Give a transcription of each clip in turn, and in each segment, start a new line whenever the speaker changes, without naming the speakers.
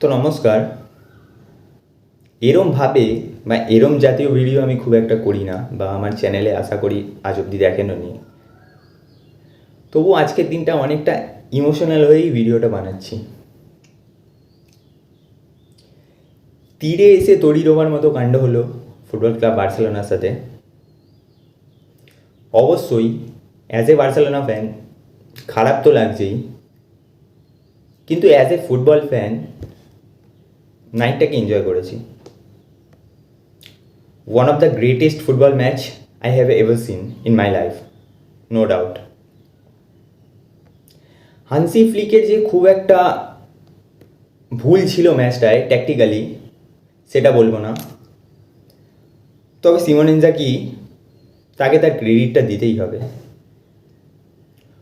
তো নমস্কার। এরমভাবে বা এরম জাতীয় ভিডিও আমি খুব একটা করি না, বা আমার চ্যানেলে আশা করি আজ অবধি দেখেনও নি। তবু আজকের দিনটা অনেকটা ইমোশনাল হয়েই ভিডিওটা বানাচ্ছি। তীরে এসে তড়ি ডোবার মতো কাণ্ড হলো ফুটবল ক্লাব বার্সেলোনার সাথে। অবশ্যই অ্যাজ এ বার্সেলোনা ফ্যান খারাপ তো লাগছেই, কিন্তু অ্যাজ এ ফুটবল ফ্যান নাইটটাকে এনজয় করেছি। One of the greatest football match I have ever seen in my life, no doubt. Hansi ফ্লিকের যে খুব একটা ভুল ছিল ম্যাচটায় ট্যাকটিক্যালি, সেটা বলবো না, তবে সিমন ইনজাগি তাকে তার ক্রেডিটটা দিতেই হবে।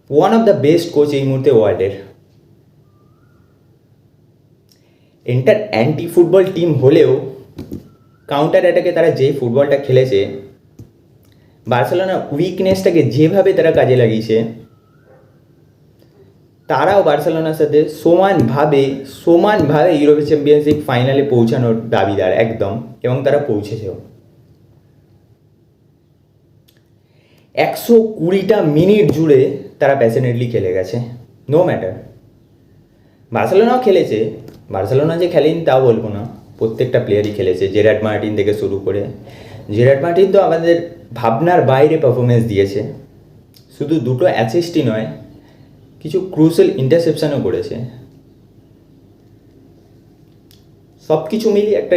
One of the best coach এই মুহূর্তে ওয়ার্ল্ডের। এন্টার অ্যান্টি ফুটবল টিম হলেও কাউন্টার অ্যাটাকে তারা যে ফুটবলটা খেলেছে, বার্সেলোনা উইকনেসটাকে যেভাবে তারা কাজে লাগিয়েছে, তারাও বার্সেলোনার সাথে সমানভাবে ইউরোপীয় চ্যাম্পিয়নশিপ ফাইনালে পৌঁছানোর দাবিদার একদম, এবং তারা পৌঁছেছেও। 120টা মিনিট জুড়ে তারা প্যাশনেটলি খেলে গেছে, নো ম্যাটার। বার্সেলোনাও খেলেছে, বার্সেলোনা যে খেলেনি তাও বলবো না, প্রত্যেকটা প্লেয়ারই খেলেছে। জেরার্ড মার্টিন থেকে শুরু করে, জেরার্ড মার্টিন তো আমাদের ভাবনার বাইরে পারফরমেন্স দিয়েছে। শুধু দুটো অ্যাসিস্টই নয়, কিছু ক্রুশাল ইন্টারসেপশনও করেছে। সব কিছু মিলিয়ে একটা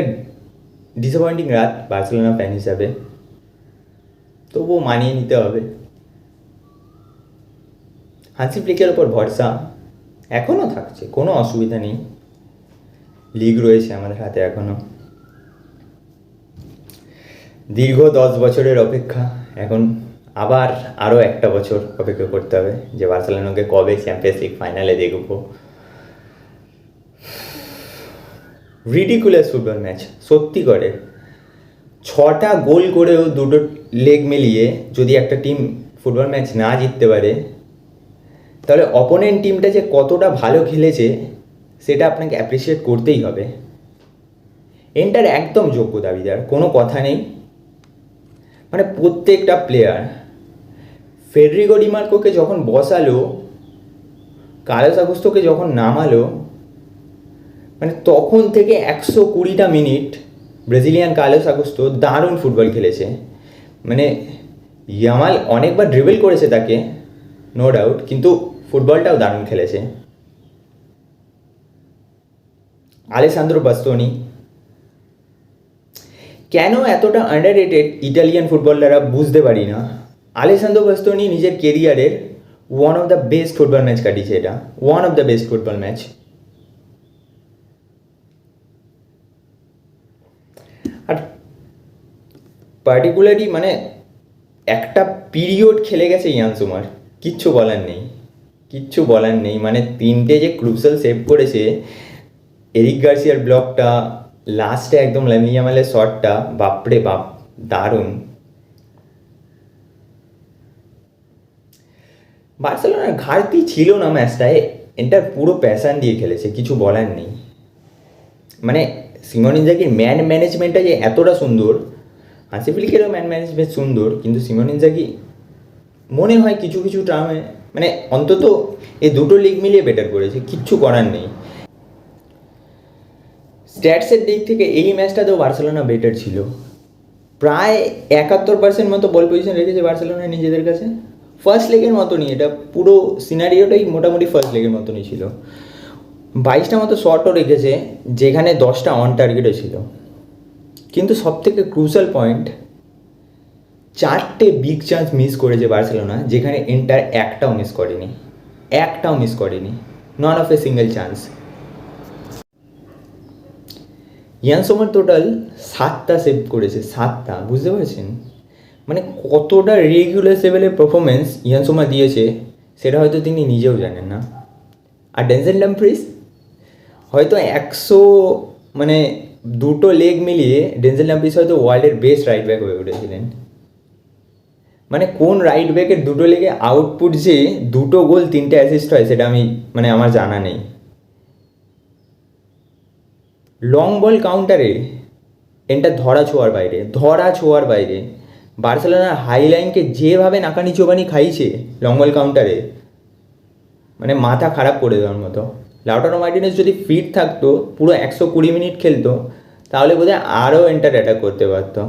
ডিসঅ্যাপয়েন্টিং রাত বার্সেলোনা ফ্যান হিসাবে, তবুও মানিয়ে নিতে হবে। হান্সি ফ্লিকের ওপর ভরসা এখনও থাকছে, কোনো অসুবিধা নেই। লিগ রয়েছে আমাদের হাতে এখনও। দীর্ঘ 10 বছরের অপেক্ষা, এখন আবার আরও একটা বছর অপেক্ষা করতে হবে যে বার্সেলোনাকে কবে চ্যাম্পিয়ন্স লিগ ফাইনালে দেখব। রিডিকুলাস ফুটবল ম্যাচ, সত্যি করে। 6টা গোল করেও দুটো লেগ মিলিয়ে যদি একটা টিম ফুটবল ম্যাচ না জিততে পারে, তাহলে অপোনেন্ট টিমটা যে কতটা ভালো খেলেছে সেটা আপনাকে অ্যাপ্রিসিয়েট করতেই হবে। এন্টার একদম যোগ্য দাবিদার, কোনো কথা নেই। মানে প্রত্যেকটা প্লেয়ার, ফেডরিগো ডিমার্কোকে যখন বসালো, কার্লোস আগুস্তোকে যখন নামালো, মানে তখন থেকে 120টা মিনিট ব্রাজিলিয়ান কার্লোস আগুস্তো দারুণ ফুটবল খেলেছে। মানে ইয়ামাল অনেকবার ড্রিবল করেছে তাকে, নো ডাউট, কিন্তু ফুটবলটাও দারুণ খেলেছে। আলেসান্দ্রো বাস্তোনি কেন এতটা আন্ডাররেটেড ইটালিয়ান ফুটবলাররা বুঝতে পারি না। আলেসান্দ্রো বাস্তোনি নিজের কেরিয়ারের one of the best football match কাটিয়েছে, এটা one of the best football match. আর পার্টিকুলারলি মানে একটা পিরিয়ড খেলে গেছে ইয়ান সোমার, কিচ্ছু বলার নেই। মানে 3টে যে ক্রুশাল সেভ করেছে, এরিক গার্সিয়ার ব্লকটা, লাস্টে একদম লামিন ইয়ামালের শটটা, বাপরে বাপ, দারুণ। বার্সেলোনার ঘাটতি ছিল না ম্যাচটায়, এটার পুরো প্যাশন দিয়ে খেলেছে, কিছু বলার নেই। মানে সিমন ইনজাগির ম্যান ম্যানেজমেন্টটা যে এতটা সুন্দর, হান্সি ফ্লিকেরও ম্যান ম্যানেজমেন্ট সুন্দর, কিন্তু সিমন ইনজাগি মনে হয় কিছু কিছু টার্মে মানে অন্তত এই দুটো লিগ মিলিয়ে বেটার করেছে, কিচ্ছু করার নেই। স্ট্যাটসের দিক থেকে এই ম্যাচটাতেও বার্সেলোনা বেটার ছিল। প্রায় 71% মতো বল পজিশন রেখেছে বার্সেলোনা নিজেদের কাছে। ফার্স্ট লেগের মতনই, এটা পুরো সিনারিওটাই মোটামুটি ফার্স্ট লেগের মতনই ছিল। 22টা মতো শটও রেখেছে, যেখানে 10টা অন টার্গেটও ছিল। কিন্তু সবথেকে ক্রুশাল পয়েন্ট, 4টে বিগ চান্স মিস করেছে বার্সেলোনা, যেখানে এন্টার একটাও মিস করেনি, none of a single chance. Yann Sommer total 7টা সেভ করেছে, 7টা, বুঝতে পারছেন? মানে কতটা রেগুলার লেভেলের পারফরমেন্স ইয়ান সোমার দিয়েছে সেটা হয়তো তিনি নিজেও জানেন না। আর ডেনজেল ডামফ্রিজ হয়তো 100 মানে দুটো লেগ মিলিয়ে ডেনজেল ডামফ্রিজ হয়তো ওয়ার্ল্ডের বেস্ট রাইট ব্যাক হয়ে উঠেছিলেন। মানে কোন রাইট ব্যাকের দুটো লেগে আউটপুট যে 2টো গোল 3টে অ্যাসিস্ট হয়, সেটা আমার জানা নেই। লং বল কাউন্টারে এটা ধরা ছোঁয়ার বাইরে বার্সেলোনার হাইলাইনকে যেভাবে নাকানি চোবানি খাইছে লং বল কাউন্টারে, মানে মাথা খারাপ করে দেওয়ার মতো। লাউটারো মার্টিনেজ যদি ফিট থাকতো, পুরো 120 মিনিট খেলতো, তাহলে বোধহয় আরও এন্টার অ্যাটাক করতে পারতো।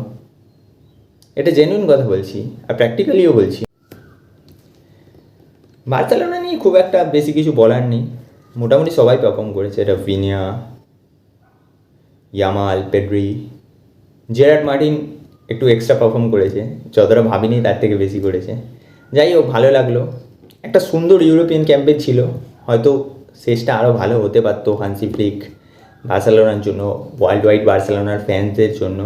এটা জেনুইন কথা বলছি, আর প্র্যাকটিক্যালিও বলছি। বার্সেলোনা নিয়ে খুব একটা বেশি কিছু বলার নেই, মোটামুটি সবাই পারফর্ম করেছে। Raphinha, Yamal, Pedri, Gerard Martin একটু এক্সট্রা পারফর্ম করেছে, যতটা ভাবিনি তার থেকে বেশি করেছে। যাই হোক, ভালো লাগলো। একটা সুন্দর ইউরোপিয়ান ক্যাম্পেইন ছিল, হয়তো শেষটা আরও ভালো হতে পারতো হান্সি ফ্লিক বার্সেলোনার জন্য, ওয়ার্ল্ড ওয়াইড বার্সেলোনার ফ্যান্সদের জন্য।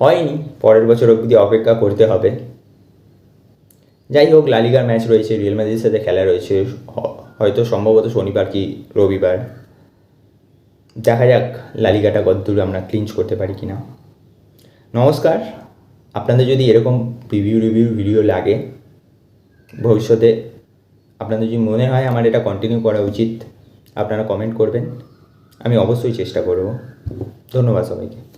হয়নি, পরের বছর অবধি অপেক্ষা করতে হবে। যাই হোক, লালিগার ম্যাচ রয়েছে, রিয়াল মাদ্রিদের সাথে খেলা রয়েছে, হয়তো সম্ভবত শনিবার কি রবিবার। দেখা যাক লালিগাটা কতদূর আমরা ক্লিঞ্চ করতে পারি কি না। নমস্কার। আপনাদের যদি এরকম রিভিউ ভিডিও লাগে ভবিষ্যতে, আপনাদের যদি মনে হয় আমার এটা কন্টিনিউ করা উচিত, আপনারা কমেন্ট করবেন, আমি অবশ্যই চেষ্টা করব। ধন্যবাদ সবাইকে।